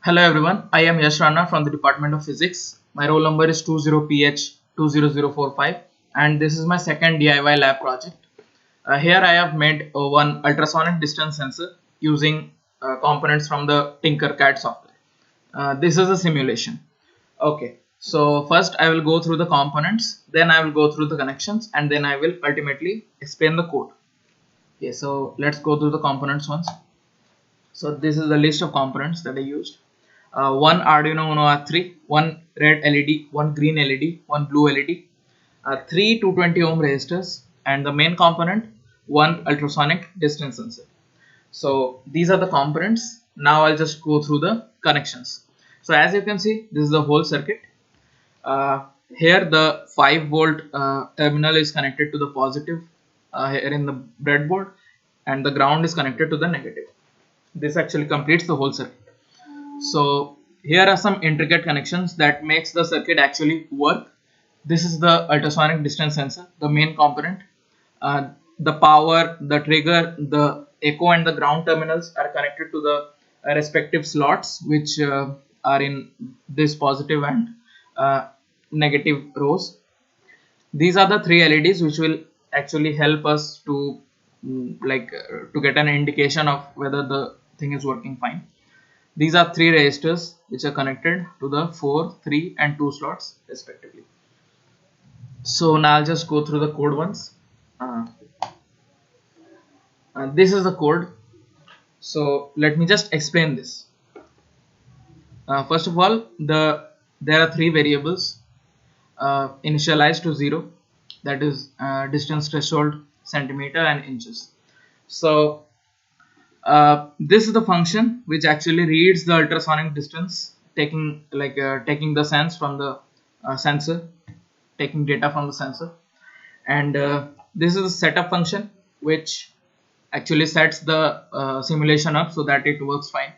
Hello everyone, I am Yash Rana from the Department of Physics. My roll number is 20PH20045 and this is my second DIY lab project. Here I have made one ultrasonic distance sensor using components from the Tinkercad software. This is a simulation. Okay, so first I will go through the components, then I will go through the connections, and then I will ultimately explain the code. Okay, so let's go through the components once. So this is the list of components that I used. One Arduino Uno R3, one red LED, one green LED, one blue LED, three 220 ohm resistors, and the main component, one ultrasonic distance sensor. So these are the components. Now I'll just go through the connections. So as you can see, this is the whole circuit. Here the 5-volt terminal is connected to the positive here in the breadboard, and the ground is connected to the negative. This actually completes the whole circuit. So here are some intricate connections that makes the circuit actually work. This is the ultrasonic distance sensor, the main component. The power, the trigger, the echo and the ground terminals are connected to the respective slots which are in this positive and negative rows. These are the three LEDs which will actually help us to to get an indication of whether the thing is working fine. These are three resistors which are connected to the 4, 3 and 2 slots respectively. So now I'll just go through the code once. This is the code. So let me just explain this. First of all, there are three variables initialized to 0, that is distance threshold, centimeter and inches. So this is the function which actually reads the ultrasonic distance, taking the sense from the sensor, taking data from the sensor, and this is a setup function which actually sets the simulation up so that it works fine.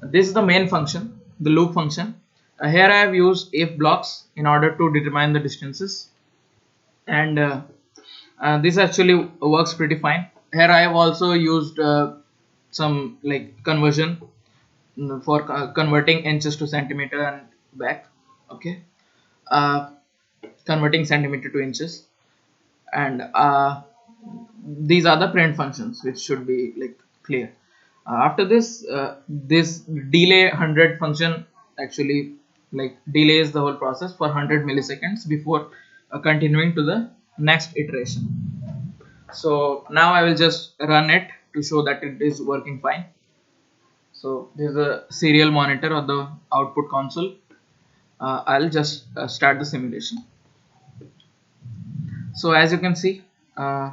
This is the main function, the loop function. Here I have used if blocks in order to determine the distances, and this actually works pretty fine. Here I have also used some conversion for converting inches to centimeter and back. Okay, uh, converting centimeter to inches, and these are the print functions which should be clear. After this, this delay 100 function actually delays the whole process for 100 milliseconds before continuing to the next iteration. So now I will just run it to show that it is working fine. So this is a serial monitor or the output console. I'll just start the simulation. So as you can see, the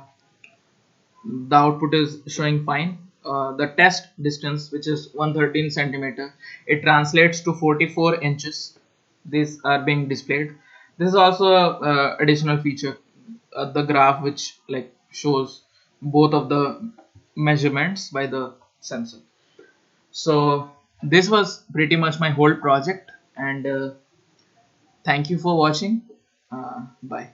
output is showing fine. The test distance, which is 113 centimeter, it translates to 44 inches. These are being displayed. This is also a additional feature, the graph which shows both of the measurements by the sensor. So this was pretty much my whole project, and thank you for watching. Bye.